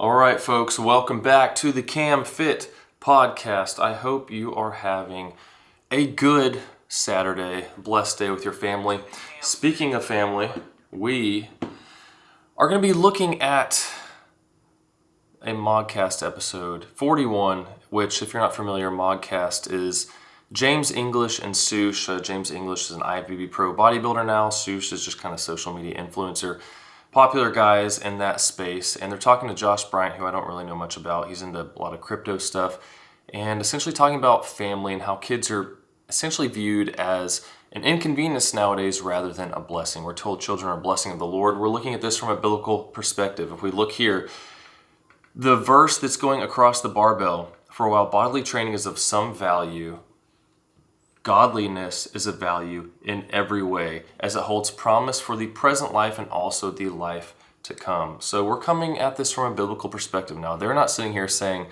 All right, folks, welcome back to the CamFit podcast. I hope you are having a good Saturday, blessed day with your family. Speaking of family, we are going to be looking at a Mogcast episode 41, which, if you're not familiar, Mogcast is James English and Soosh. James English is an IFBB pro bodybuilder now. Soosh is just kind of social media influencer. Popular guys in that space, and they're talking to Josh Briant, who I don't really know much about. He's into a lot of crypto stuff, and essentially talking about family and how kids are essentially viewed as an inconvenience nowadays rather than a blessing. We're told children are a blessing of the Lord. We're looking at this from a biblical perspective. If we look here, the verse that's going across the barbell, for while bodily training is of some value, godliness is of value in every way, as it holds promise for the present life and also the life to come. So we're coming at this from a biblical perspective now. They're not sitting here saying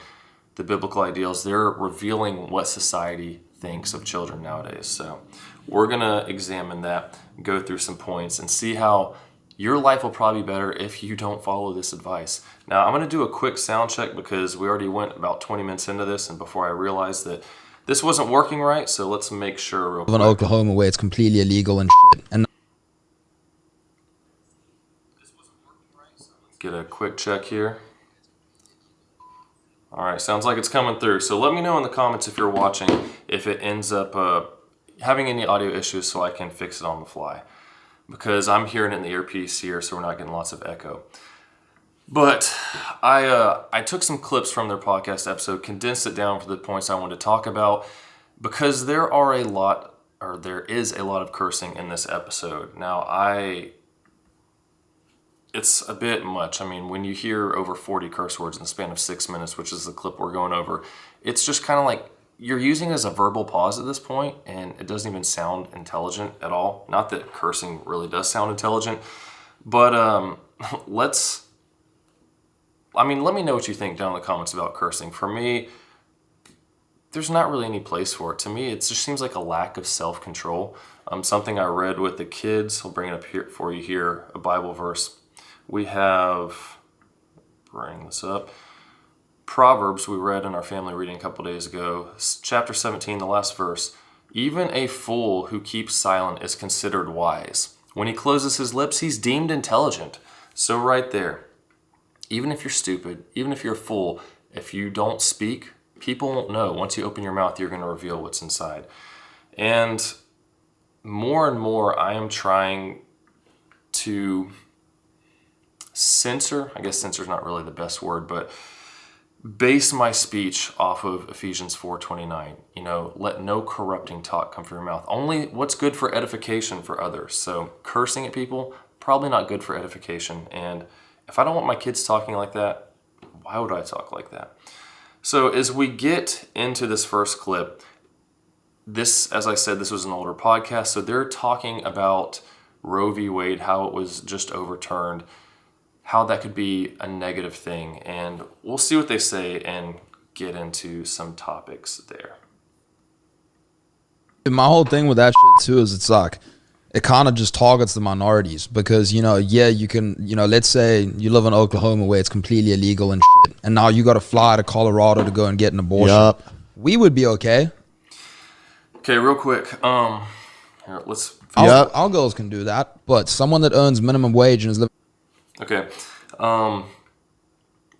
the biblical ideals. They're revealing what society thinks of children nowadays. So we're going to examine that, go through some points, and see how your life will probably be better if you don't follow this advice. Now, I'm going to do a quick sound check because we already went about 20 minutes into this, and before I realized that this wasn't working right, so let's make sure real quick. In Oklahoma where it's completely illegal and shit. And get a quick check here. All right, sounds like it's coming through. So let me know in the comments if you're watching if it ends up having any audio issues so I can fix it on the fly. Because I'm hearing it in the earpiece here, so we're not getting lots of echo. But I took some clips from their podcast episode, condensed it down for the points I wanted to talk about, because there is a lot of cursing in this episode. Now, it's a bit much. I mean, when you hear over 40 curse words in the span of 6 minutes, which is the clip we're going over, it's just kind of like you're using it as a verbal pause at this point, and it doesn't even sound intelligent at all. Not that cursing really does sound intelligent, but let me know what you think down in the comments about cursing. For me, there's not really any place for it. To me, it just seems like a lack of self-control. Something I read with the kids, I'll bring it up here for you here, a Bible verse. We have, bring this up, Proverbs we read in our family reading a couple days ago, chapter 17, the last verse. Even a fool who keeps silent is considered wise. When he closes his lips, he's deemed intelligent. So right there, even if you're stupid, even if you're a fool, if you don't speak, people won't know. Once you open your mouth, you're going to reveal what's inside. And more, I am trying to censor, I guess censor is not really the best word, but base my speech off of Ephesians 4:29. Let no corrupting talk come from your mouth. Only what's good for edification for others. So cursing at people, probably not good for edification. And if I don't want my kids talking like that, why would I talk like that? So as we get into this first clip, this, as I said, this was an older podcast, so they're talking about Roe v. Wade, how it was just overturned, how that could be a negative thing, and we'll see what they say and get into some topics there. my whole thing with that shit too is it's like, it kind of just targets the minorities because, you can, let's say you live in Oklahoma where it's completely illegal and shit, and now you got to fly to Colorado to go and get an abortion. Yep. We would be okay. Okay, real quick. Here, let's. Our girls can do that, but someone that earns minimum wage and is living. Okay.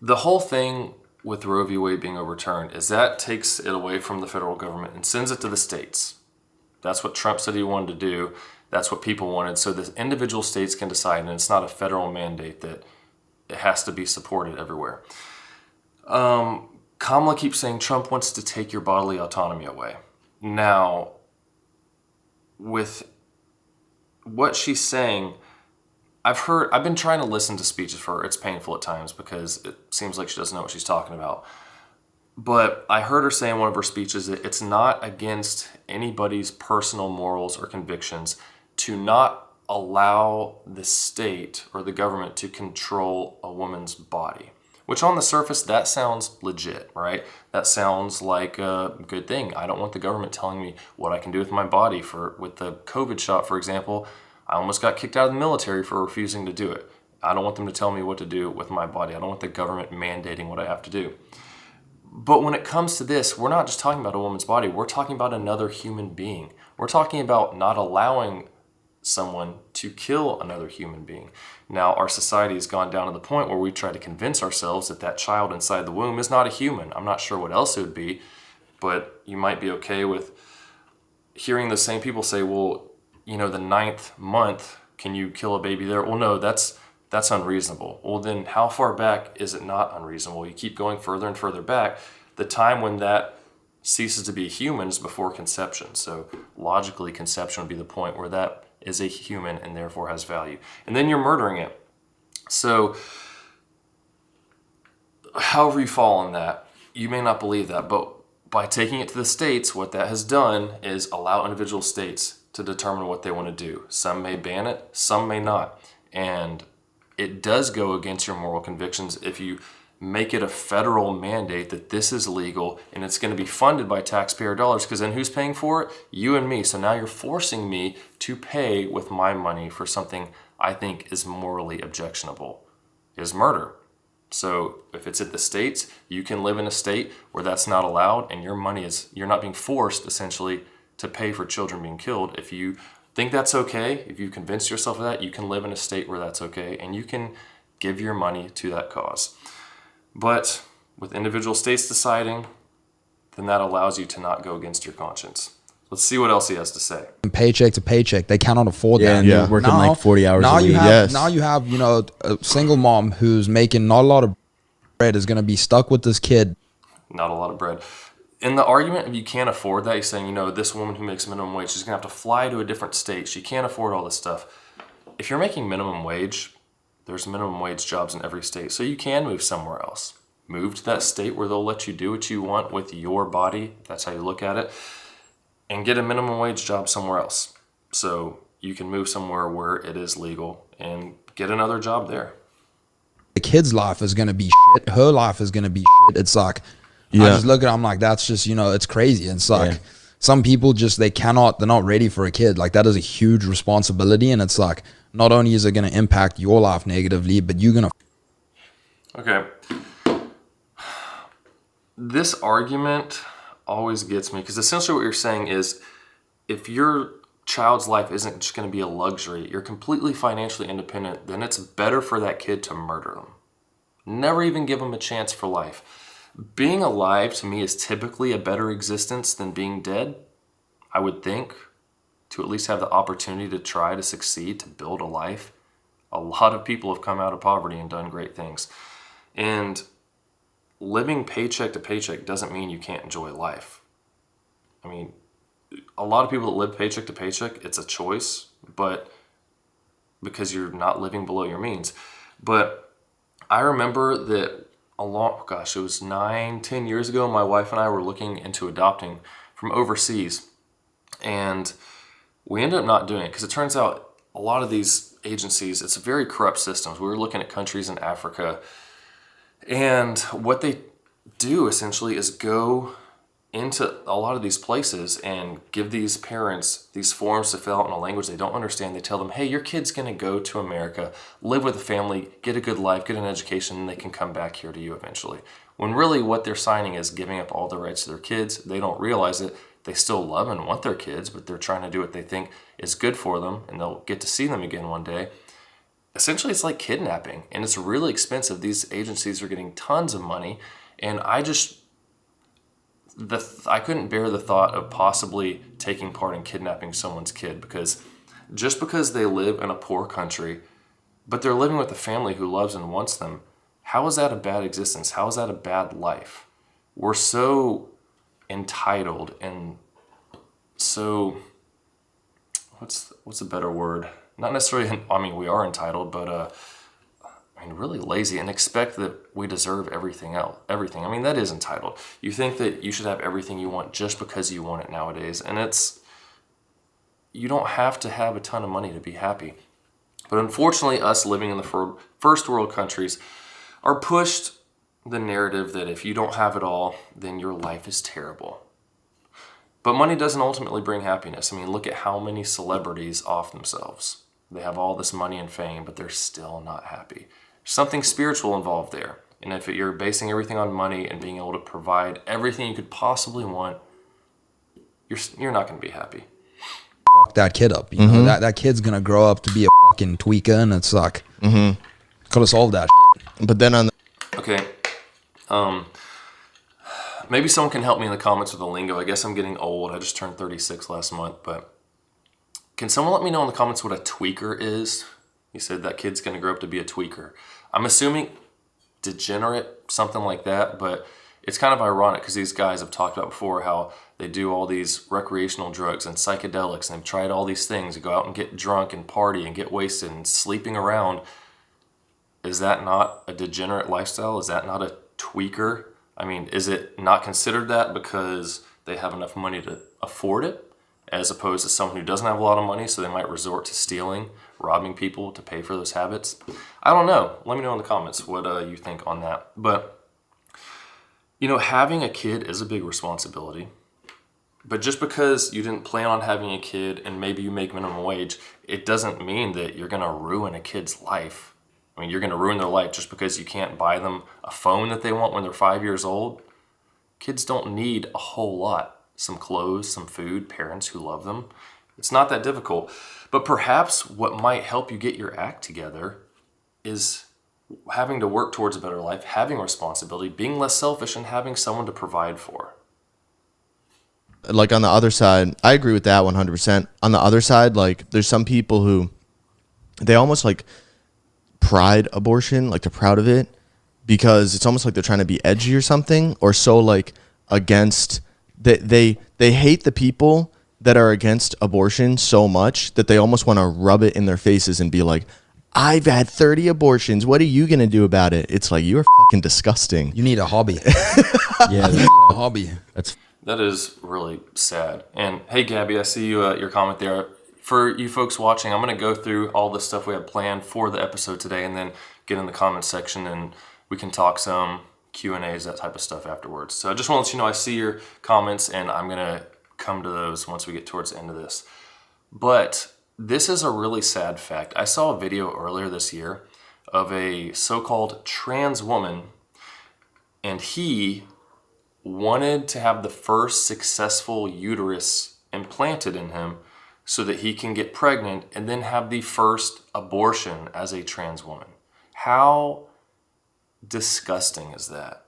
The whole thing with Roe v. Wade being overturned is that takes it away from the federal government and sends it to the states. That's what Trump said he wanted to do. That's what people wanted. So the individual states can decide, and it's not a federal mandate that it has to be supported everywhere. Kamala keeps saying Trump wants to take your bodily autonomy away. Now, with what she's saying, I've been trying to listen to speeches for her. It's painful at times because it seems like she doesn't know what she's talking about. But I heard her say in one of her speeches that it's not against anybody's personal morals or convictions to not allow the state or the government to control a woman's body. Which on the surface, that sounds legit, right? That sounds like a good thing. I don't want the government telling me what I can do with my body. With the COVID shot, for example, I almost got kicked out of the military for refusing to do it. I don't want them to tell me what to do with my body. I don't want the government mandating what I have to do. But when it comes to this, we're not just talking about a woman's body. We're talking about another human being. We're talking about not allowing someone to kill another human being. Now, our society has gone down to the point where we try to convince ourselves that that child inside the womb is not a human. I'm not sure what else it would be, but you might be okay with hearing the same people say, well, the 9th month, can you kill a baby there? Well, no, that's unreasonable. Well, then how far back is it not unreasonable? You keep going further and further back. The time when that ceases to be a human is before conception. So logically, conception would be the point where that is a human and therefore has value. And then you're murdering it. So however you fall on that, you may not believe that, but by taking it to the states, what that has done is allow individual states to determine what they want to do. Some may ban it, some may not. And it does go against your moral convictions if you make it a federal mandate that this is legal and it's going to be funded by taxpayer dollars, because then who's paying for it? You and me. So now you're forcing me to pay with my money for something I think is morally objectionable, is murder. So if it's at the states, you can live in a state where that's not allowed and you're not being forced essentially to pay for children being killed. If you think that's okay, if you convince yourself of that, you can live in a state where that's okay and you can give your money to that cause. But with individual states deciding, then that allows you to not go against your conscience. Let's see what else he has to say. Paycheck to paycheck, they cannot afford that. Yeah, and working like 40 hours a week. Now you have, a single mom who's making not a lot of bread is going to be stuck with this kid. Not a lot of bread. In the argument, if you can't afford that, he's saying, this woman who makes minimum wage, she's going to have to fly to a different state. She can't afford all this stuff. If you're making minimum wage, there's minimum wage jobs in every state. So you can move somewhere else. Move to that state where they'll let you do what you want with your body. That's how you look at it. And get a minimum wage job somewhere else. So you can move somewhere where it is legal and get another job there. The kid's life is going to be shit. Her life is going to be shit. It's like, I just look at it, I'm like, that's just, it's crazy. It's like, some people just, they're not ready for a kid. Like, that is a huge responsibility. And it's like, not only is it going to impact your life negatively, but you're going to. Okay. This argument always gets me, because essentially what you're saying is, if your child's life isn't just going to be a luxury, you're completely financially independent, then it's better for that kid to murder them. Never even give them a chance for life. Being alive to me is typically a better existence than being dead, I would think, to at least have the opportunity to try to succeed, to build a life. A lot of people have come out of poverty and done great things. And living paycheck to paycheck doesn't mean you can't enjoy life. I mean, a lot of people that live paycheck to paycheck, it's a choice, but because you're not living below your means. But I remember that it was 9-10 years ago, my wife and I were looking into adopting from overseas. And we ended up not doing it because it turns out a lot of these agencies, it's very corrupt systems. We were looking at countries in Africa, and what they do essentially is go into a lot of these places and give these parents these forms to fill out in a language they don't understand. They tell them, hey, your kid's going to go to America, live with a family, get a good life, get an education, and they can come back here to you eventually. When really what they're signing is giving up all the rights to their kids. They don't realize it. They still love and want their kids, but they're trying to do what they think is good for them, and they'll get to see them again one day. Essentially, it's like kidnapping, and it's really expensive. These agencies are getting tons of money, and I couldn't bear the thought of possibly taking part in kidnapping someone's kid, because just because they live in a poor country, but they're living with a family who loves and wants them, how is that a bad existence? How is that a bad life? We're so entitled and so, what's a better word? Not necessarily, we are entitled, but really lazy and expect that we deserve everything else. Everything. That is entitled. You think that you should have everything you want just because you want it nowadays. And you don't have to have a ton of money to be happy. But unfortunately, us living in the first world countries are pushed the narrative that if you don't have it all, then your life is terrible. But money doesn't ultimately bring happiness. Look at how many celebrities off themselves. They have all this money and fame, but they're still not happy. There's something spiritual involved there. And if you're basing everything on money and being able to provide everything you could possibly want, you're not going to be happy. Fuck that kid up. You know, that kid's going to grow up to be a fucking tweaker, and it's like, could have solved that shit. But then on the... Okay. Maybe someone can help me in the comments with the lingo. I guess I'm getting old. I just turned 36 last month, but can someone let me know in the comments what a tweaker is? You said that kid's going to grow up to be a tweaker. I'm assuming degenerate, something like that, but it's kind of ironic because these guys have talked about before how they do all these recreational drugs and psychedelics, and they've tried all these things to go out and get drunk and party and get wasted and sleeping around. Is that not a degenerate lifestyle? Is that not a tweaker? I mean, is it not considered that because they have enough money to afford it, as opposed to someone who doesn't have a lot of money, so they might resort to stealing, robbing people to pay for those habits? I don't know. Let me know in the comments what you think on that. But, you know, having a kid is a big responsibility. But just because you didn't plan on having a kid and maybe you make minimum wage, it doesn't mean that you're going to ruin a kid's life. I mean, you're going to ruin their life just because you can't buy them a phone that they want when they're 5 years old. Kids don't need a whole lot. Some clothes, some food, parents who love them. It's not that difficult. But perhaps what might help you get your act together is having to work towards a better life, having responsibility, being less selfish, and having someone to provide for. Like on the other side, I agree with that 100%. On the other side, like there's some people who they almost like pride abortion, like they're proud of it because it's almost like they're trying to be edgy or something, or so like against they hate the people that are against abortion so much that they almost want to rub it in their faces and be like, I've had 30 abortions. What are you going to do about it? It's like, you're fucking disgusting. You need a hobby. Yeah, You need a hobby. That is really sad. And hey, Gabby, I see you your comment there. For you folks watching, I'm going to go through all the stuff we have planned for the episode today and then get in the comments section and we can talk some Q&As, that type of stuff afterwards. So I just want to let you know I see your comments and I'm going to come to those once we get towards the end of this. But this is a really sad fact. I saw a video earlier this year of a so-called trans woman, and he wanted to have the first successful uterus implanted in him so that he can get pregnant and then have the first abortion as a trans woman. How disgusting is that?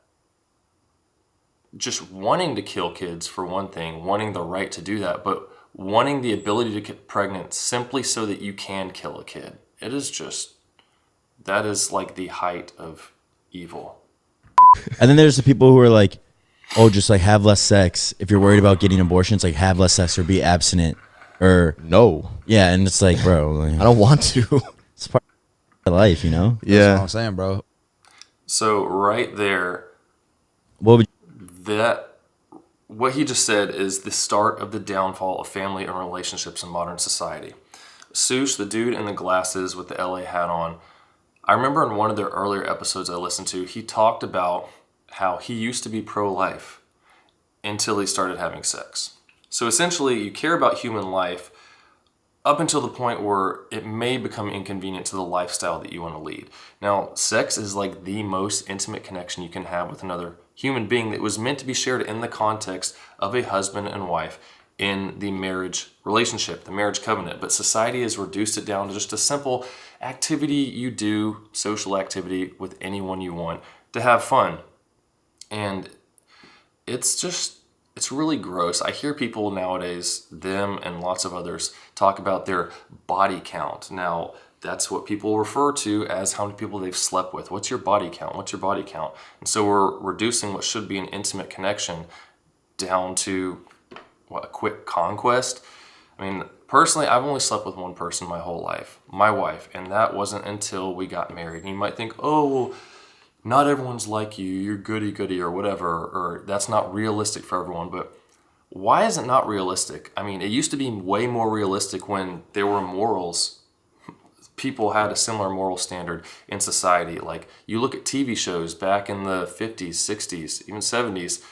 Just wanting to kill kids for one thing, wanting the right to do that, but wanting the ability to get pregnant simply so that you can kill a kid. It is just, that is like the height of evil. And then there's the people who are like, oh, just like have less sex. If you're worried about getting abortions, like have less sex or be abstinent. Or no. Yeah, and it's like, bro, like, I don't want to. It's part of life, you know? Yeah. That's what I'm saying, bro. So right there, What would what he just said is the start of the downfall of family and relationships in modern society. Soosh, the dude in the glasses with the LA hat on, I remember in one of their earlier episodes I listened to, he talked about how he used to be pro-life until he started having sex. So essentially, you care about human life up until the point where it may become inconvenient to the lifestyle that you want to lead. Now, sex is like the most intimate connection you can have with another human being that was meant to be shared in the context of a husband and wife in the marriage relationship, the marriage covenant. But society has reduced it down to just a simple activity you do, social activity with anyone you want to have fun. And it's really gross. I hear people nowadays, them and lots of others, talk about their body count. Now, that's what people refer to as how many people they've slept with. What's your body count? What's your body count? And so we're reducing what should be an intimate connection down to, a quick conquest? I mean, personally, I've only slept with one person my whole life, my wife, and that wasn't until we got married. And you might think, oh, well, not everyone's like you, you're goody-goody or whatever, or that's not realistic for everyone. But why is it not realistic? I mean, it used to be way more realistic when there were morals. People had a similar moral standard in society. Like, you look at TV shows back in the 50s, 60s, even 70s,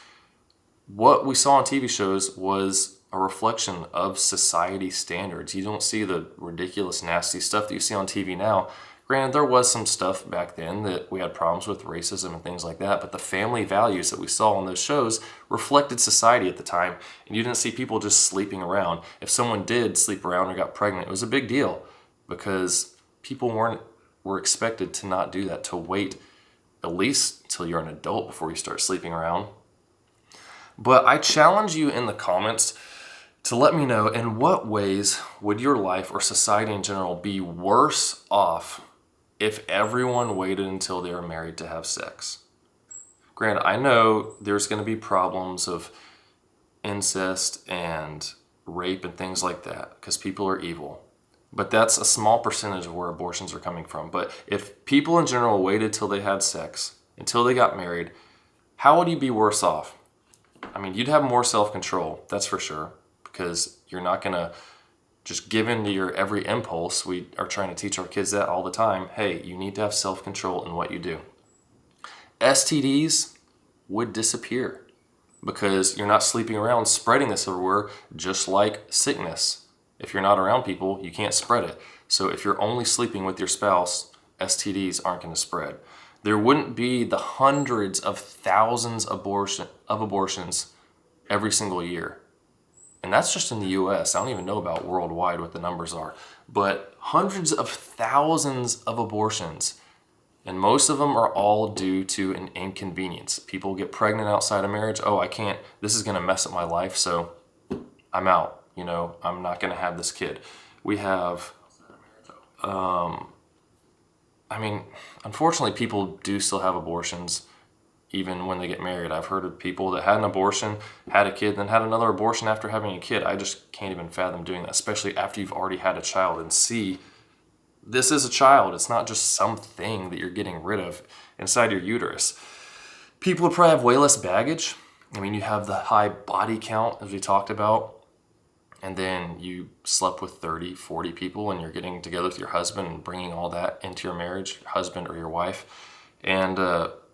what we saw on TV shows was a reflection of society standards. You don't see the ridiculous, nasty stuff that you see on TV now. Granted, there was some stuff back then that we had problems with, racism and things like that, but the family values that we saw on those shows reflected society at the time, and you didn't see people just sleeping around. If someone did sleep around or got pregnant, it was a big deal because people were expected to not do that, to wait at least till you're an adult before you start sleeping around. But I challenge you in the comments to let me know, in what ways would your life or society in general be worse off if everyone waited until they were married to have sex? Granted, I know there's going to be problems of incest and rape and things like that because people are evil. But that's a small percentage of where abortions are coming from. But if people in general waited till they had sex, until they got married, how would you be worse off? I mean, you'd have more self-control, that's for sure, because you're not going to just give in to your every impulse. We are trying to teach our kids that all the time. Hey, you need to have self-control in what you do. STDs would disappear because you're not sleeping around spreading this everywhere, just like sickness. If you're not around people, you can't spread it. So if you're only sleeping with your spouse, STDs aren't going to spread. There wouldn't be the hundreds of thousands of abortions every single year. And that's just in the US. I don't even know about worldwide what the numbers are. But hundreds of thousands of abortions. And most of them are all due to an inconvenience. People get pregnant outside of marriage. Oh, I can't, this is going to mess up my life, so I'm out. You know, I'm not going to have this kid. We have, unfortunately, people do still have abortions even when they get married. I've heard of people that had an abortion, had a kid, then had another abortion after having a kid. I just can't even fathom doing that, especially after you've already had a child and see this is a child. It's not just something that you're getting rid of inside your uterus. People would probably have way less baggage. I mean, you have the high body count, as we talked about, and then you slept with 30, 40 people, and you're getting together with your husband and bringing all that into your marriage, your husband or your wife. And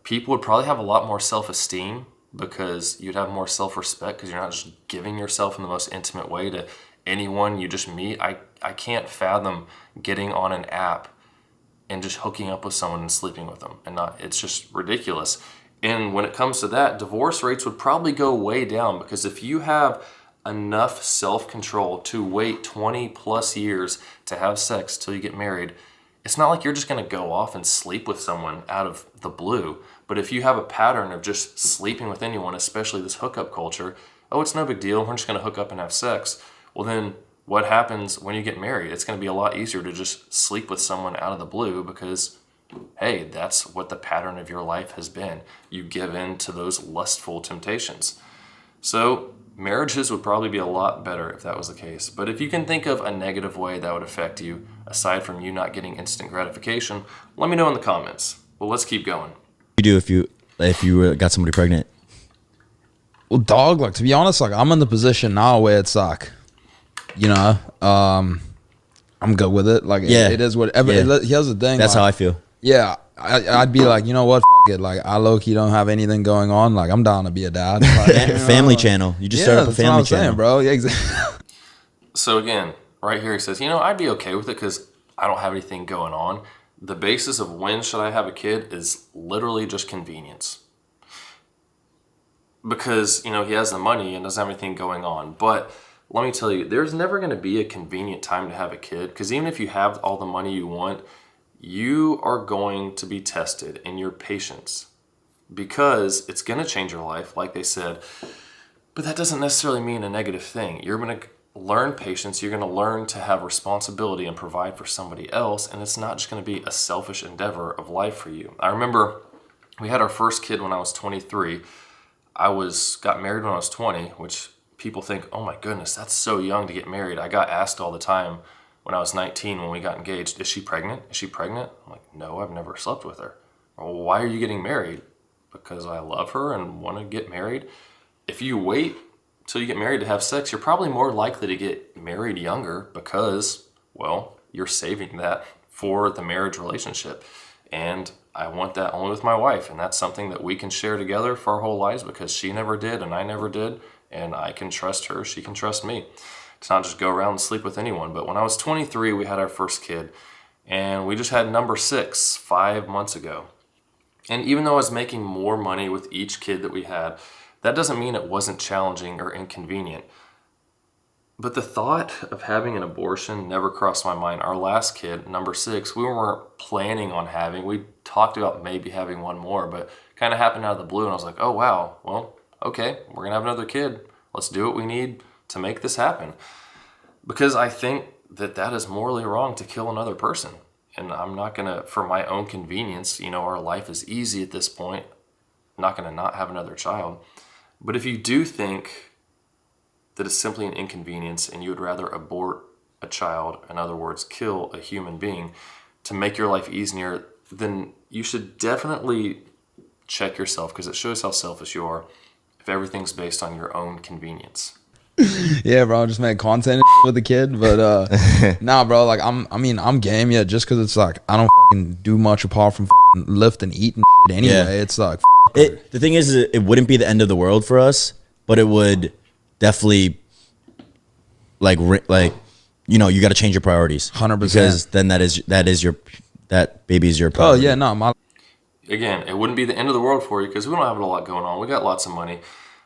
people would probably have a lot more self-esteem because you'd have more self-respect because you're not just giving yourself in the most intimate way to anyone you just meet. I can't fathom getting on an app and just hooking up with someone and sleeping with them. It's just ridiculous. And when it comes to that, divorce rates would probably go way down because if you have enough self-control to wait 20 plus years to have sex till you get married, it's not like you're just going to go off and sleep with someone out of the blue. But if you have a pattern of just sleeping with anyone, especially this hookup culture, oh, it's no big deal, we're just going to hook up and have sex. Well, then what happens when you get married? It's going to be a lot easier to just sleep with someone out of the blue because, hey, that's what the pattern of your life has been. You give in to those lustful temptations. So marriages would probably be a lot better if that was the case. But if you can think of a negative way that would affect you, aside from you not getting instant gratification, let me know in the comments. Well, let's keep going. You do if you got somebody pregnant? Well, dog, like, to be honest, like, I'm in the position now where it's like, you know, I'm good with it. Like, yeah, it is whatever. Yeah. Here's the thing. That's like, how I feel. Yeah, I'd be like, you know what, it. Like, I low-key don't have anything going on. Like, I'm down to be a dad. Like, family channel. You just start up a family channel, saying, bro. Yeah, exactly. So again, right here he says, I'd be okay with it because I don't have anything going on. The basis of when should I have a kid is literally just convenience. Because, he has the money and doesn't have anything going on. But let me tell you, there's never going to be a convenient time to have a kid. Because even if you have all the money you want, you are going to be tested in your patience. Because it's going to change your life, like they said. But that doesn't necessarily mean a negative thing. You're going to learn patience. You're going to learn to have responsibility and provide for somebody else. And it's not just going to be a selfish endeavor of life for you. I remember we had our first kid when I was 23. I got married when I was 20, which people think, oh my goodness, that's so young to get married. I got asked all the time when I was 19 when we got engaged, is she pregnant? Is she pregnant? I'm like, no, I've never slept with her. Well, why are you getting married? Because I love her and want to get married. If you wait till you get married to have sex, you're probably more likely to get married younger because, well, you're saving that for the marriage relationship. And I want that only with my wife, and that's something that we can share together for our whole lives because she never did and I never did, and I can trust her, she can trust me. To not just go around and sleep with anyone. But when I was 23, we had our first kid, and we just had number 6 5 months ago. And even though I was making more money with each kid that we had, that doesn't mean it wasn't challenging or inconvenient. But the thought of having an abortion never crossed my mind. Our last kid, number 6, we weren't planning on having. We talked about maybe having one more, but kind of happened out of the blue. And I was like, oh, wow, well, okay, we're going to have another kid. Let's do what we need to make this happen. Because I think that is morally wrong to kill another person. And I'm not going to, for my own convenience, our life is easy at this point. I'm not going to not have another child. But if you do think that it's simply an inconvenience and you would rather abort a child, in other words, kill a human being to make your life easier, then you should definitely check yourself, because it shows how selfish you are if everything's based on your own convenience. Yeah, bro, just make content and with the kid, but nah, bro, like I'm game, yeah, just because it's like I don't fucking do much apart from fucking lift and eat and shit anyway. Yeah. It's like The thing is, it wouldn't be the end of the world for us, but it would definitely like you got to change your priorities 100%. because then that baby is your oh priority. yeah, no, Again, it wouldn't be the end of the world for you because we don't have a lot going on. We got lots of money,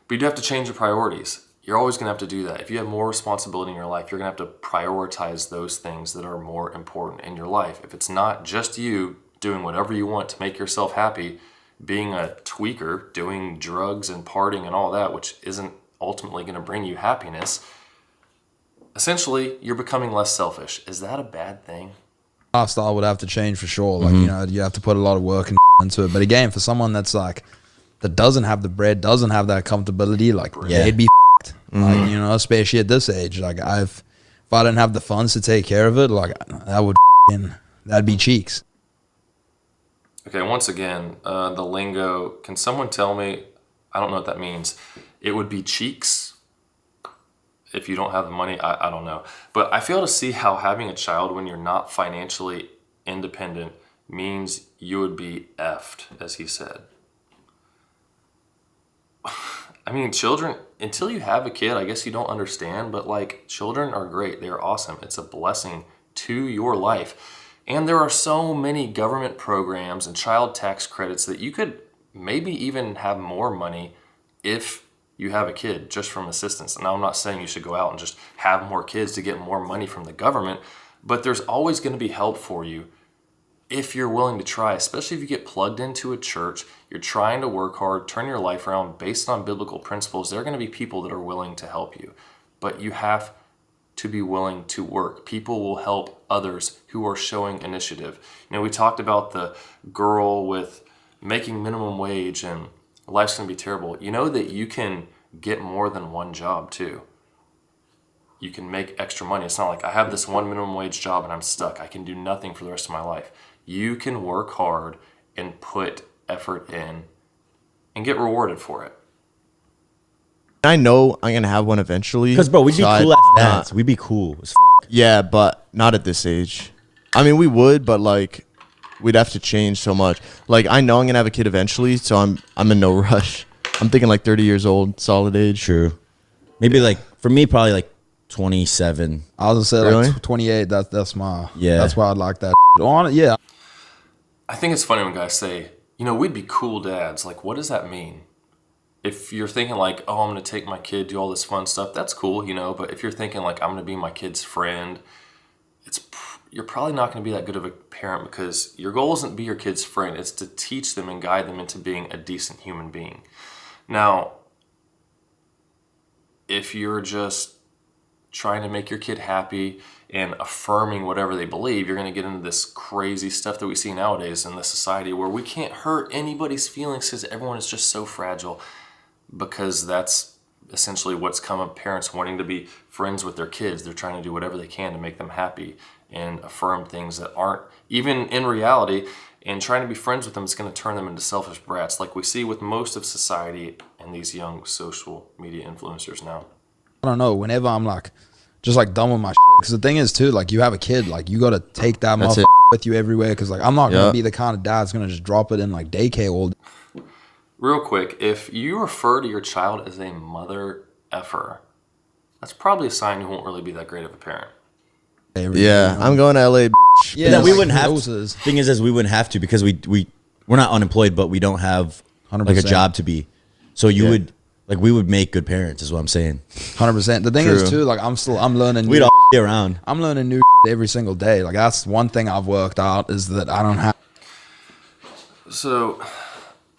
but you do have to change your priorities. You're always going to have to do that. If you have more responsibility in your life, you're going to have to prioritize those things that are more important in your life. If it's not just you doing whatever you want to make yourself happy, being a tweaker, doing drugs and partying and all that, which isn't ultimately going to bring you happiness, essentially, you're becoming less selfish. Is that a bad thing? lifestyle would have to change for sure. Like, you have to put a lot of work and into it. But again, for someone that's like, that doesn't have the bread, doesn't have that comfortability, like, they'd be f***ed. Like, especially at this age. Like, if I didn't have the funds to take care of it, like, that'd be cheeks. Okay, once again, the lingo, can someone tell me, I don't know what that means. It would be cheeks if you don't have the money. I don't know. But I fail to see how having a child when you're not financially independent means you would be effed, as he said. I mean, children, until you have a kid, I guess you don't understand, but like, children are great. They're awesome. It's a blessing to your life. And there are so many government programs and child tax credits that you could maybe even have more money if you have a kid just from assistance. Now, I'm not saying you should go out and just have more kids to get more money from the government, but there's always going to be help for you if you're willing to try, especially if you get plugged into a church, you're trying to work hard, turn your life around based on biblical principles. There are going to be people that are willing to help you, but you have to be willing to work. People will help others who are showing initiative. We talked about the girl with making minimum wage and life's going to be terrible. You know that you can get more than one job too. You can make extra money. It's not like I have this one minimum wage job and I'm stuck. I can do nothing for the rest of my life. You can work hard and put effort in and get rewarded for it. I know I'm gonna have one eventually. Because, bro, we'd be cool as dads. We'd be cool as fuck. Yeah, but not at this age. I mean, we would, but like, we'd have to change so much. Like, I know I'm gonna have a kid eventually, so I'm in no rush. I'm thinking like 30 years old, solid age. True. Maybe like, for me, probably like 27. I was gonna say Really? like 28. That's my Yeah. That's why I'd like that. On it, yeah. I think it's funny when guys say, we'd be cool dads. Like, what does that mean? If you're thinking like, oh, I'm going to take my kid, do all this fun stuff, that's cool, but if you're thinking like, I'm going to be my kid's friend, you're probably not going to be that good of a parent, because your goal isn't to be your kid's friend. It's to teach them and guide them into being a decent human being. Now, if you're just trying to make your kid happy and affirming whatever they believe, you're going to get into this crazy stuff that we see nowadays in the society where we can't hurt anybody's feelings because everyone is just so fragile, because that's essentially what's come of parents wanting to be friends with their kids. They're trying to do whatever they can to make them happy and affirm things that aren't even in reality, and trying to be friends with them is going to turn them into selfish brats, like we see with most of society and these young social media influencers now. I don't know. Whenever I'm like, just like done with my shit, because the thing is too, like, you have a kid, like, you got to take that That's motherfucker it. with you everywhere, because like, I'm not gonna be the kind of dad that's gonna just drop it in like daycare all day. Real quick, if you refer to your child as a mother, effer, that's probably a sign you won't really be that great of a parent. Yeah, I'm going to LA. Bitch. Yeah, that we like wouldn't have houses. to. Thing is we wouldn't have to because we're not unemployed, but we don't have like a 100%. job to be. So you would like we would make good parents, is what I'm saying. 100%. The thing True. is too, like I'm learning. We'd all be around. I'm learning new shit every single day. Like that's one thing I've worked out is that I don't have. So,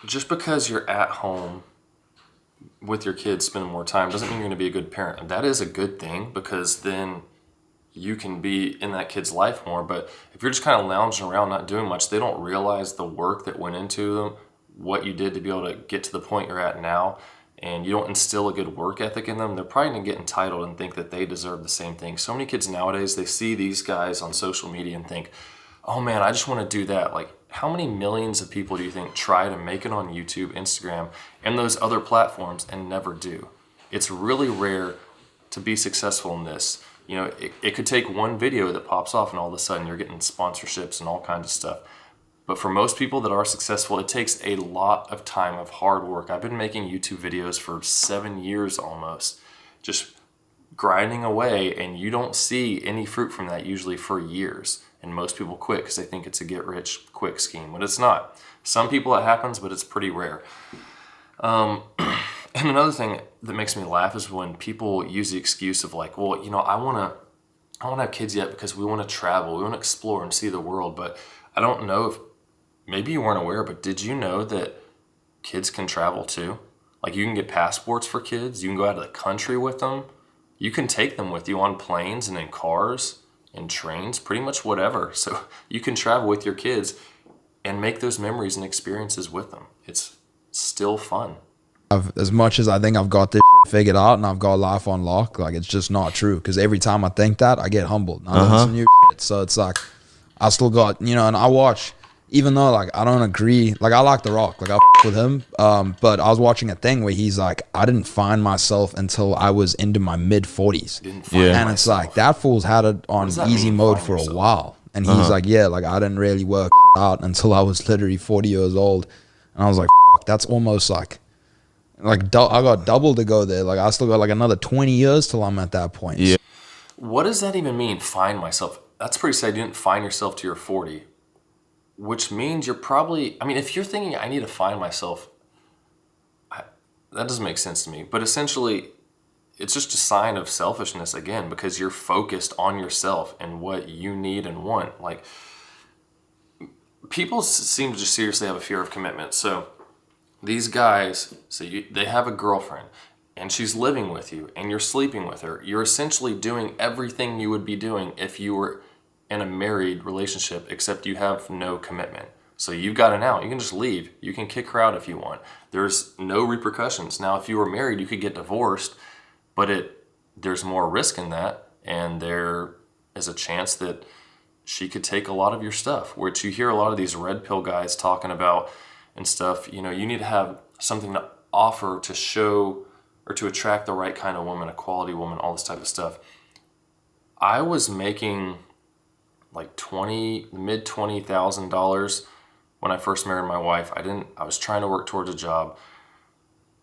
just because you're at home with your kids spending more time doesn't mean you're going to be a good parent. That is a good thing because then you can be in that kid's life more. But if you're just kind of lounging around not doing much, they don't realize the work that went into them, what you did to be able to get to the point you're at now, and you don't instill a good work ethic in them, they're probably going to get entitled and think that they deserve the same thing. So many kids nowadays, they see these guys on social media and think, oh man, I just want to do that. Like, how many millions of people do you think try to make it on YouTube, Instagram, and those other platforms and never do? It's really rare to be successful in this. You know, it could take one video that pops off and all of a sudden you're getting sponsorships and all kinds of stuff. But for most people that are successful, it takes a lot of time of hard work. I've been making YouTube videos for 7 years almost, just grinding away, and you don't see any fruit from that usually for years. And most people quit because they think it's a get-rich-quick scheme, but it's not. Some people it happens, but it's pretty rare. And another thing that makes me laugh is when people use the excuse of like, well, you know, I want to have kids yet because we want to travel, we want to explore and see the world. But I don't know if, maybe you weren't aware, but did you know that kids can travel too? Like you can get passports for kids, you can go out of the country with them, you can take them with you on planes and in cars and trains, pretty much whatever. So you can travel with your kids and make those memories and experiences with them. It's still fun. As much as I think I've got this shit figured out and I've got life on lock, like it's just not true. Because every time I think that, I get humbled. And I learn some new shit. So it's like I still got, you know, and I watch, even though like I don't agree, like I like The Rock, like I with him. But I was watching a thing where he's like, I didn't find myself until I was into my mid 40s. And it's like that fool's had it on easy mode for a while. And he's like, yeah, like I didn't really work out until I was literally 40 years old. And I was like, fuck, that's almost like I got double to go there. Like I still got like another 20 years till I'm at that point. Yeah. What does that even mean, find myself? That's pretty sad you didn't find yourself till you're 40. Which means you're probably, I mean, if you're thinking I need to find myself, that doesn't make sense to me. But essentially, it's just a sign of selfishness again, because you're focused on yourself and what you need and want. Like, people seem to just seriously have a fear of commitment. So these guys, they have a girlfriend and she's living with you and you're sleeping with her. You're essentially doing everything you would be doing if you were in a married relationship, except you have no commitment. So you've got an out. You can just leave. You can kick her out if you want. There's no repercussions. Now, if you were married, you could get divorced, but there's more risk in that, and there is a chance that she could take a lot of your stuff, which you hear a lot of these red pill guys talking about and stuff. You know, you need to have something to offer to show or to attract the right kind of woman, a quality woman, all this type of stuff. I was making like mid $20,000 when I first married my wife. I was trying to work towards a job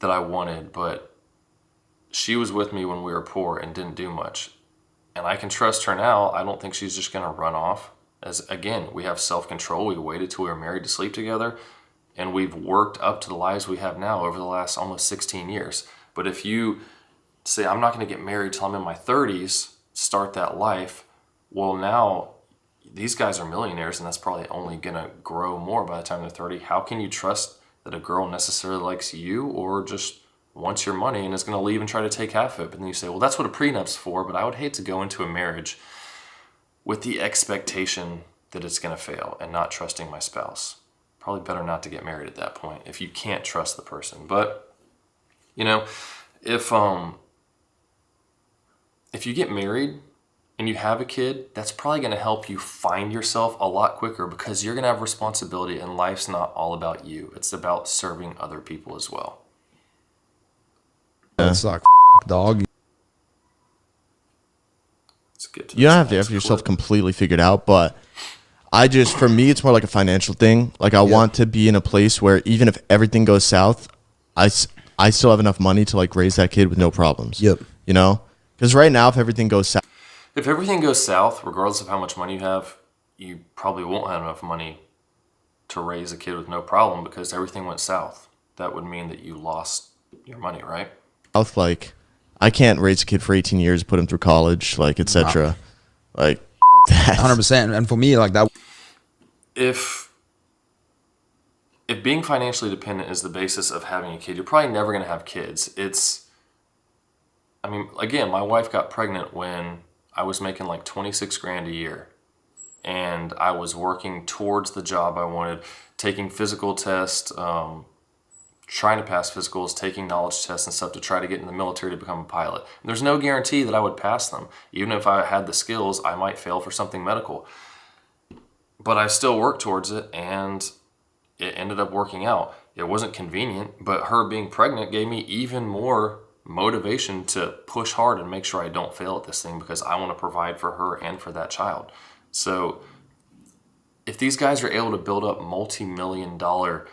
that I wanted, but she was with me when we were poor and didn't do much. And I can trust her now. I don't think she's just gonna run off. As again, we have self-control. We waited till we were married to sleep together, and we've worked up to the lives we have now over the last almost 16 years. But if you say, I'm not gonna get married till I'm in my 30s, start that life, well, now these guys are millionaires, and that's probably only gonna grow more by the time they're 30. How can you trust that a girl necessarily likes you or just wants your money and is gonna leave and try to take half of it? But then you say, well, that's what a prenup's for. But I would hate to go into a marriage with the expectation that it's gonna fail and not trusting my spouse. Probably better not to get married at that point if you can't trust the person. But you know, if you get married and you have a kid, that's probably going to help you find yourself a lot quicker, because you're going to have responsibility, and life's not all about you. It's about serving other people as well. It's like, dog. Let's get to You don't this have to next have yourself clip. completely figured out, but for me, it's more like a financial thing. Like I want to be in a place where even if everything goes south, I still have enough money to like raise that kid with no problems. Yep. You know, because right now, if everything goes south, regardless of how much money you have, you probably won't have enough money to raise a kid with no problem because everything went south. That would mean that you lost your money, right? like I can't raise a kid for 18 years, put him through college, like etc. Like that. 100%. And for me, like that. If being financially dependent is the basis of having a kid, you're probably never going to have kids. Again, my wife got pregnant when I was making like 26 grand a year. And I was working towards the job I wanted, taking physical tests, trying to pass physicals, taking knowledge tests and stuff to try to get in the military to become a pilot. And there's no guarantee that I would pass them. Even if I had the skills, I might fail for something medical. But I still worked towards it, and it ended up working out. It wasn't convenient, but her being pregnant gave me even more motivation to push hard and make sure I don't fail at this thing because I want to provide for her and for that child. So if these guys are able to build up multi-million-dollar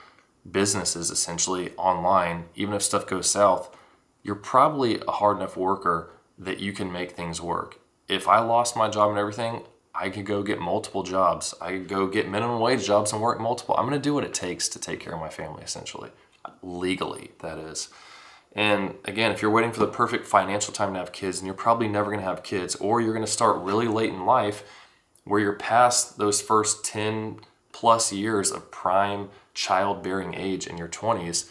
businesses essentially online, even if stuff goes south, you're probably a hard enough worker that you can make things work. If I lost my job and everything, I could go get multiple jobs. I could go get minimum wage jobs and work multiple. I'm going to do what it takes to take care of my family, essentially. Legally, that is. And again, if you're waiting for the perfect financial time to have kids, and you're probably never going to have kids, or you're going to start really late in life where you're past those first 10 plus years of prime childbearing age in your 20s,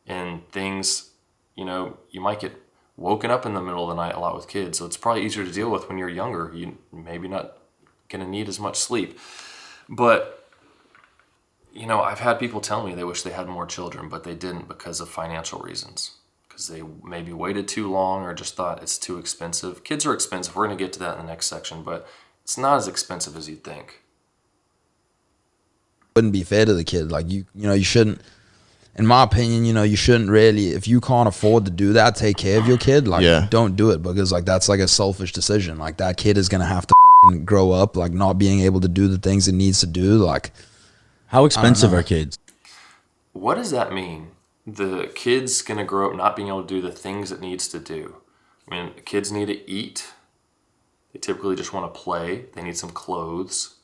and things, you might get woken up in the middle of the night a lot with kids. So it's probably easier to deal with when you're younger. You maybe not going to need as much sleep. But, I've had people tell me they wish they had more children, but they didn't because of financial reasons. Because they maybe waited too long or just thought it's too expensive. Kids are expensive. We're going to get to that in the next section, but it's not as expensive as you'd think. Wouldn't be fair to the kid. Like you shouldn't, in my opinion, you shouldn't really, if you can't afford to do that, take care of your kid, don't do it, because like that's like a selfish decision. Like that kid is gonna have to fucking grow up like not being able to do the things it needs to do. Like, how expensive are kids? What does that mean? The kid's gonna grow up not being able to do the things it needs to do. Kids need to eat. They typically just want to play. They need some clothes.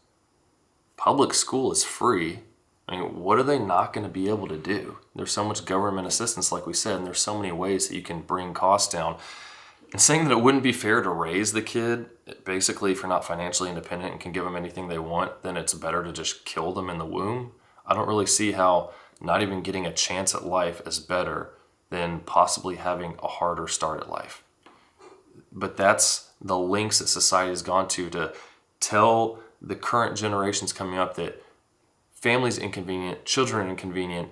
Public school is free. What are they not going to be able to do? There's so much government assistance, like we said, and there's so many ways that you can bring costs down. And saying that it wouldn't be fair to raise the kid, basically, if you're not financially independent and can give them anything they want, then it's better to just kill them in the womb. I don't really see how not even getting a chance at life is better than possibly having a harder start at life. But that's the lengths that society has gone to tell the current generations coming up that family's inconvenient, children are inconvenient,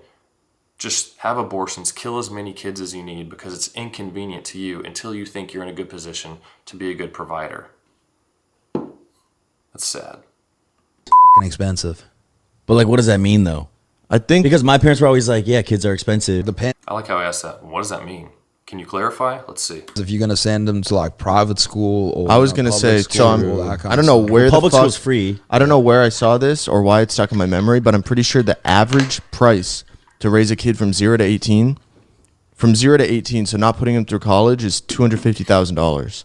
just have abortions, kill as many kids as you need because it's inconvenient to you until you think you're in a good position to be a good provider. That's sad. Fucking expensive. But like, what does that mean though? I think Because my parents were always like, yeah, kids are expensive. I like how I asked that. What does that mean? Can you clarify? Let's see. If you're gonna send them to like private school or I was gonna say, so I don't know where Public the fuck, school's free. I don't know where I saw this or why it's stuck in my memory, but I'm pretty sure the average price to raise a kid from 0 to 18, so not putting him through college, is $250,000.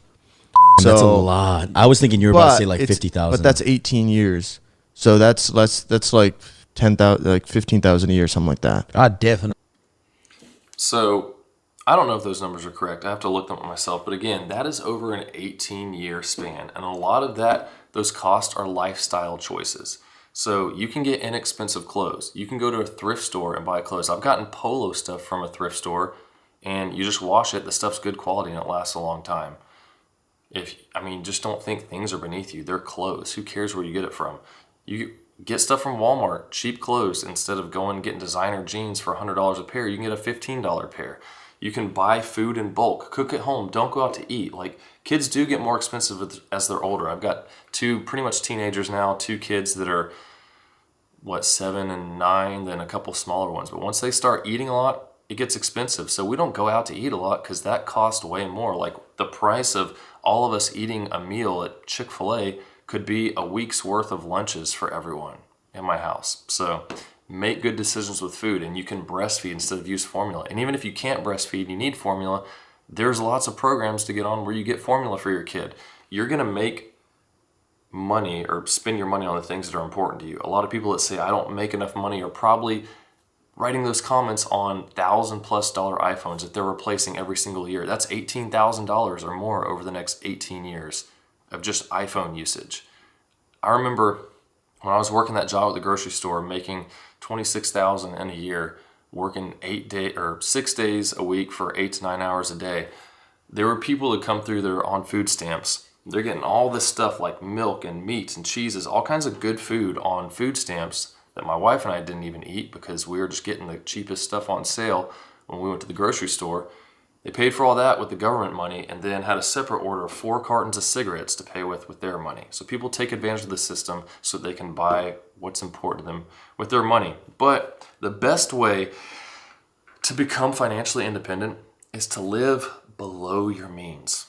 So That's a lot. I was thinking you were about to say like 50,000. But that's 18 years, so that's less. That's like 10,000, like 15,000 a year, something like that. I definitely. So I don't know if those numbers are correct. I have to look them up myself. But again, that is over an 18-year span. And a lot of those costs are lifestyle choices. So you can get inexpensive clothes. You can go to a thrift store and buy clothes. I've gotten polo stuff from a thrift store, and you just wash it. The stuff's good quality, and it lasts a long time. Just don't think things are beneath you. They're clothes. Who cares where you get it from? You get stuff from Walmart, cheap clothes. Instead of going and getting designer jeans for $100 a pair, you can get a $15 pair. You can buy food in bulk, cook at home, don't go out to eat. Like, kids do get more expensive as they're older. I've got two pretty much teenagers now, two kids that are, 7 and 9, then a couple smaller ones. But once they start eating a lot, it gets expensive. So we don't go out to eat a lot because that costs way more. Like, the price of all of us eating a meal at Chick-fil-A could be a week's worth of lunches for everyone in my house. So make good decisions with food, and you can breastfeed instead of use formula. And even if you can't breastfeed and you need formula, there's lots of programs to get on where you get formula for your kid. You're going to make money or spend your money on the things that are important to you. A lot of people that say, I don't make enough money, are probably writing those comments on $1,000+ iPhones that they're replacing every single year. That's $18,000 or more over the next 18 years of just iPhone usage. I remember when I was working that job at the grocery store, making $26,000 in a year, working 6 days a week for 8 to 9 hours a day. There were people that come through there on food stamps. They're getting all this stuff like milk and meats and cheeses, all kinds of good food on food stamps that my wife and I didn't even eat because we were just getting the cheapest stuff on sale when we went to the grocery store. They paid for all that with the government money and then had a separate order of 4 cartons of cigarettes to pay with their money. So people take advantage of the system so they can buy what's important to them with their money. But the best way to become financially independent is to live below your means.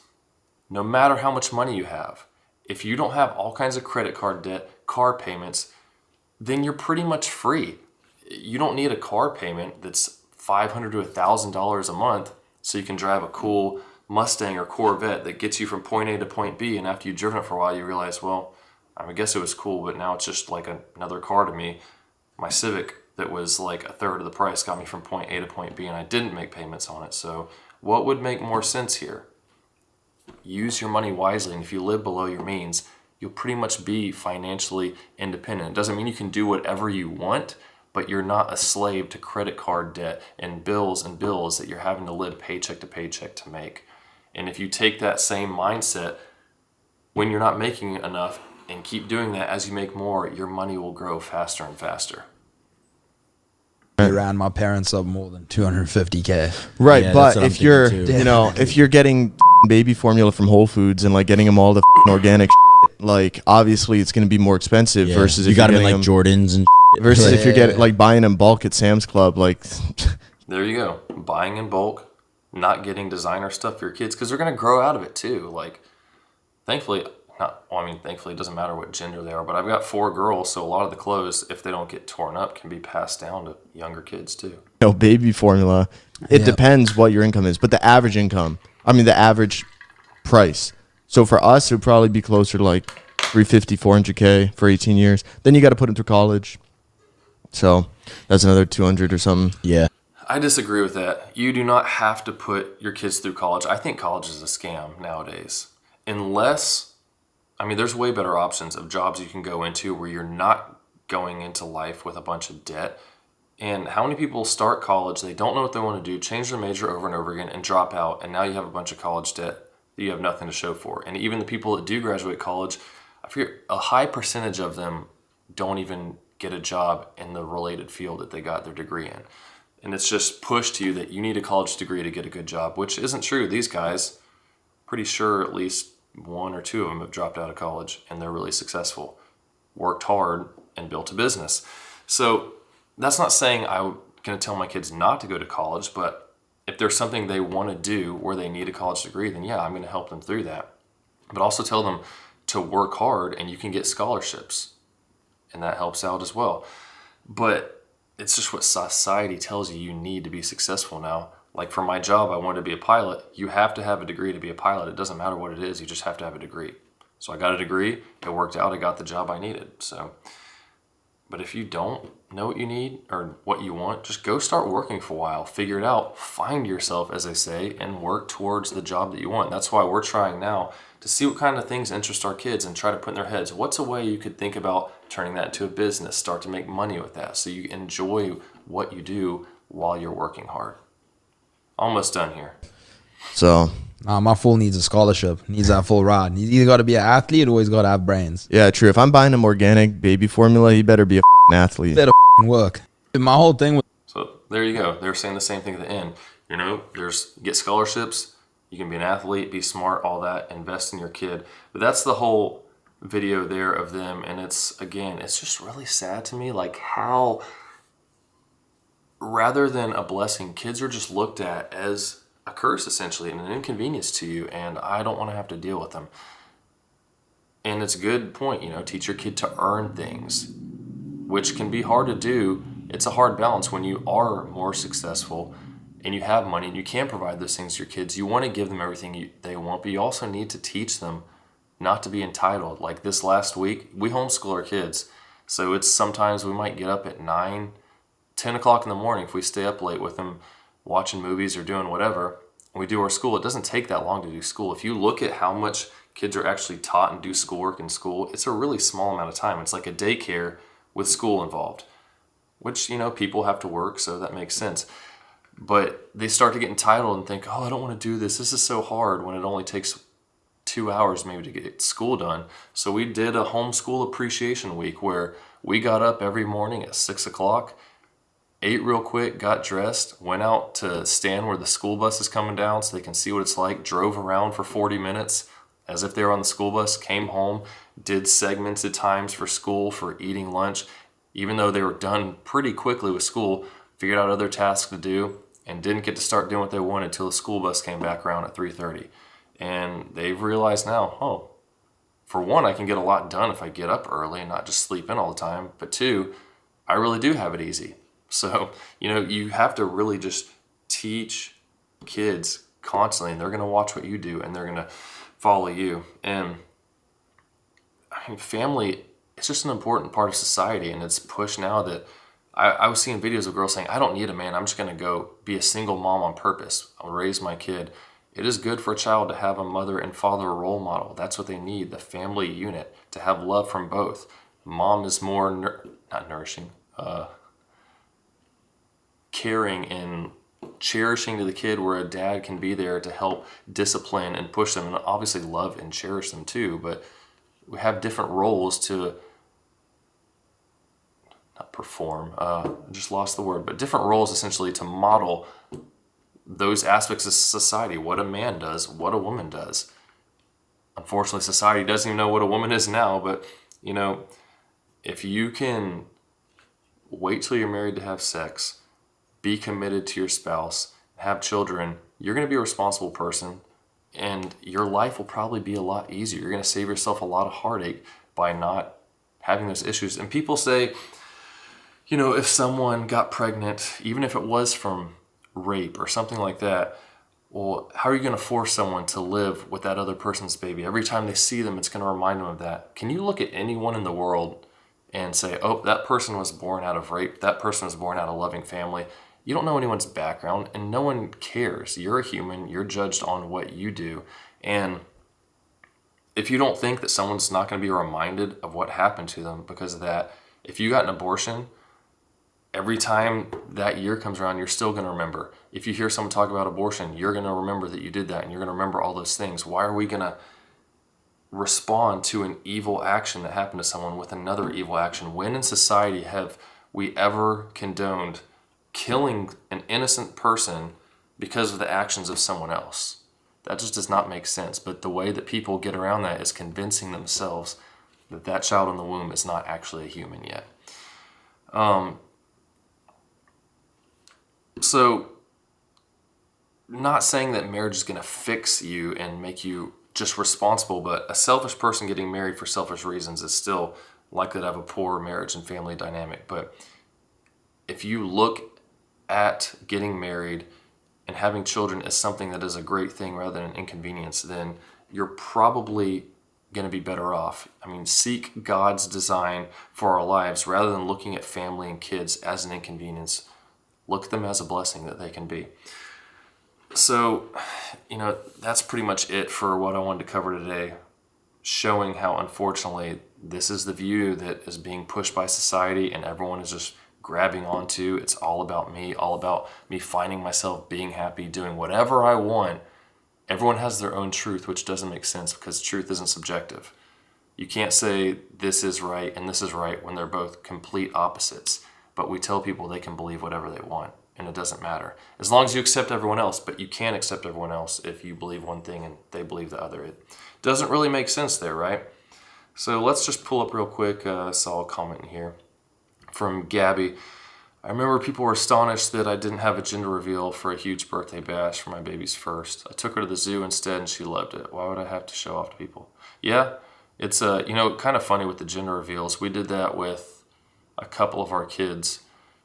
No matter how much money you have, if you don't have all kinds of credit card debt, car payments, then you're pretty much free. You don't need a car payment that's $500 to $1,000 a month so you can drive a cool Mustang or Corvette that gets you from point A to point B, and after you've driven it for a while you realize, well, I guess it was cool, but now it's just like another car to me. My Civic that was like a third of the price got me from point A to point B, and I didn't make payments on it. So what would make more sense here? Use your money wisely, and if you live below your means, you'll pretty much be financially independent. It doesn't mean you can do whatever you want, but you're not a slave to credit card debt and bills that you're having to live paycheck to paycheck to make. And if you take that same mindset when you're not making enough and keep doing that, as you make more, your money will grow faster and faster. I ran my parents up more than 250K. Right, Yeah, but that's what I'm if you're, thinking too. you know, if you're getting baby formula from Whole Foods and like getting them all the organic shit, like obviously it's going to be more expensive Yeah. versus you if got you're them in getting like them, Jordans and versus if you're Yeah. getting like buying them bulk at Sam's Club, like There you go. Buying in bulk, not getting designer stuff for your kids because they're going to grow out of it too. Like, thankfully it doesn't matter what gender they are, but I've got 4 girls, so a lot of the clothes, if they don't get torn up, can be passed down to younger kids too. no baby formula. It Yeah. depends what your income is, but the average the average price. So for us, it would probably be closer to like 350, 400K for 18 years. Then you got to put them through college. So that's another 200 or something. yeah. I disagree with that. You do not have to put your kids through college. I think college is a scam nowadays. There's way better options of jobs you can go into where you're not going into life with a bunch of debt. And how many people start college, they don't know what they want to do, change their major over and over again, and drop out, and now you have a bunch of college debt that you have nothing to show for. And even the people that do graduate college, I forget, a high percentage of them don't even get a job in the related field that they got their degree in. And it's just pushed to you that you need a college degree to get a good job, which isn't true. These guys, pretty sure at least 1 or 2 of them have dropped out of college and they're really successful, worked hard, and built a business. So that's not saying I'm going to tell my kids not to go to college, but if there's something they want to do where they need a college degree, then yeah, I'm going to help them through that. But also tell them to work hard, and you can get scholarships, and that helps out as well. But it's just what society tells you need to be successful now. Like for my job, I wanted to be a pilot. You have to have a degree to be a pilot. It doesn't matter what it is. You just have to have a degree. So I got a degree. It worked out. I got the job I needed. But if you don't know what you need or what you want, just go start working for a while. Figure it out. Find yourself, as they say, and work towards the job that you want. That's why we're trying now to see what kind of things interest our kids and try to put in their heads, what's a way you could think about turning that into a business, start to make money with that so you enjoy what you do while you're working hard. Almost done here. So Nah, my fool needs a scholarship. Needs that full ride. He's either got to be an athlete or he's got to have brains. yeah, true. If I'm buying him organic baby formula, he better be a athlete. Better work. My whole thing was So there you go. They're saying the same thing at the end. Get scholarships. You can be an athlete, be smart, all that, invest in your kid. But that's the whole video there of them. And it's just really sad to me, like how rather than a blessing, kids are just looked at as a curse essentially and an inconvenience to you. And I don't want to have to deal with them. And it's a good point, teach your kid to earn things, which can be hard to do it's a hard balance when you are more successful and you have money and you can provide those things to your kids. You want to give them everything they want, but you also need to teach them not to be entitled. Like this last week, we homeschool our kids. So it's sometimes we might get up at 9, 10 o'clock in the morning if we stay up late with them watching movies or doing whatever. We do our school. It doesn't take that long to do school. If you look at how much kids are actually taught and do schoolwork in school, it's a really small amount of time. It's like a daycare with school involved, which, people have to work, so that makes sense. But they start to get entitled and think, oh, I don't want to do this. This is so hard, when it only takes 2 hours maybe to get school done. So we did a homeschool appreciation week where we got up every morning at 6 o'clock, ate real quick, got dressed, went out to stand where the school bus is coming down so they can see what it's like, drove around for 40 minutes as if they were on the school bus, came home, did segmented times for school, for eating lunch. Even though they were done pretty quickly with school, figured out other tasks to do, and didn't get to start doing what they wanted until the school bus came back around at 3:30. And they've realized now, oh, for one, I can get a lot done if I get up early and not just sleep in all the time. But two, I really do have it easy. So, you have to really just teach kids constantly, and they're going to watch what you do and they're going to follow you. And family, it's just an important part of society, and it's pushed now that I was seeing videos of girls saying, I don't need a man. I'm just going to go be a single mom on purpose. I'll raise my kid. It is good for a child to have a mother and father role model. That's what they need, the family unit, to have love from both. Mom is more, not nourishing, caring and cherishing to the kid, where a dad can be there to help discipline and push them, and obviously love and cherish them too. But we have different roles to not perform, I just lost the word, but different roles essentially to model those aspects of society, what a man does, what a woman does. Unfortunately, society doesn't even know what a woman is now, but if you can wait till you're married to have sex, be committed to your spouse, have children, you're going to be a responsible person, and your life will probably be a lot easier. You're going to save yourself a lot of heartache by not having those issues. And people say, if someone got pregnant, even if it was from rape or something like that, well, how are you going to force someone to live with that other person's baby? Every time they see them, it's going to remind them of that. Can you look at anyone in the world and say, oh, that person was born out of rape, that person was born out of a loving family? You don't know anyone's background, and no one cares. You're a human. You're judged on what you do. And if you don't think that someone's not going to be reminded of what happened to them because of that, if you got an abortion, every time that year comes around, you're still going to remember. If you hear someone talk about abortion, you're going to remember that you did that, and you're going to remember all those things. Why are we going to respond to an evil action that happened to someone with another evil action? When in society have we ever condoned killing an innocent person because of the actions of someone else? That just does not make sense. But the way that people get around that is convincing themselves that that child in the womb is not actually a human yet. So, not saying that marriage is going to fix you and make you just responsible, but a selfish person getting married for selfish reasons is still likely to have a poor marriage and family dynamic. But if you look at getting married and having children as something that is a great thing rather than an inconvenience, then you're probably going to be better off. Seek God's design for our lives rather than looking at family and kids as an inconvenience. Look at them as a blessing that they can be. So, that's pretty much it for what I wanted to cover today, showing how unfortunately this is the view that is being pushed by society and everyone is just grabbing onto. It's all about me finding myself being happy, doing whatever I want. Everyone has their own truth, which doesn't make sense because truth isn't subjective. You can't say this is right and this is right when they're both complete opposites. But we tell people they can believe whatever they want, and it doesn't matter. As long as you accept everyone else, but you can't accept everyone else if you believe one thing and they believe the other. It doesn't really make sense there, right? So let's just pull up real quick. I saw a comment in here from Gabby. I remember people were astonished that I didn't have a gender reveal for a huge birthday bash for my baby's first. I took her to the zoo instead, and she loved it. Why would I have to show off to people? Yeah, it's kind of funny with the gender reveals. We did that with a couple of our kids,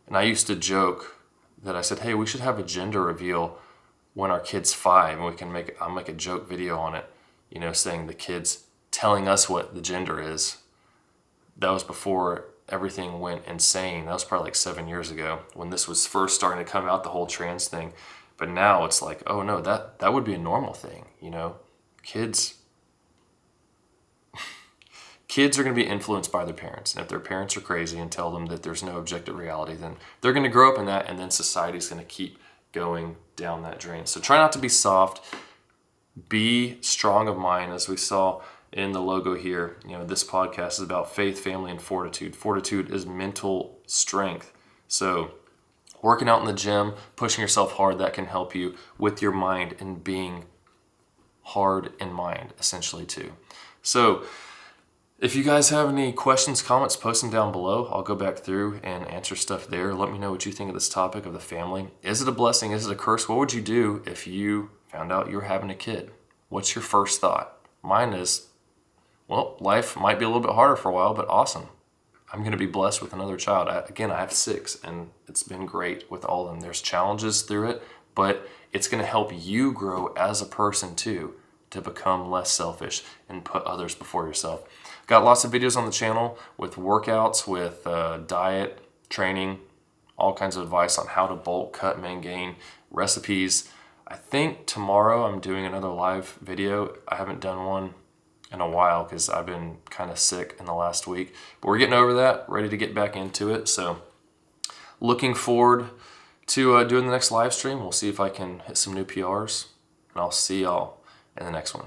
And I used to joke that I said, hey, we should have a gender reveal when our kid's 5, and I'll make a joke video on it, saying the kid's telling us what the gender is. That was before everything went insane. That was probably like 7 years ago when this was first starting to come out, the whole trans thing. But now it's like, oh no, that would be a normal thing, Kids are going to be influenced by their parents. And if their parents are crazy and tell them that there's no objective reality, then they're going to grow up in that, and then society's going to keep going down that drain. So try not to be soft. Be strong of mind, as we saw in the logo here. This podcast is about faith, family, and fortitude. Fortitude is mental strength. So working out in the gym, pushing yourself hard, that can help you with your mind and being hard in mind, essentially, too. So if you guys have any questions, comments, post them down below. I'll go back through and answer stuff there. Let me know what you think of this topic of the family. Is it a blessing? Is it a curse? What would you do if you found out you were having a kid? What's your first thought? Mine is, well, life might be a little bit harder for a while, but awesome. I'm going to be blessed with another child. I have 6, and it's been great with all of them. There's challenges through it, but it's going to help you grow as a person too, to become less selfish and put others before yourself. Got lots of videos on the channel with workouts, with diet, training, all kinds of advice on how to bulk, cut, maintain, recipes. I think tomorrow I'm doing another live video. I haven't done one in a while because I've been kind of sick in the last week. But we're getting over that, ready to get back into it. So looking forward to doing the next live stream. We'll see if I can hit some new PRs. And I'll see y'all in the next one.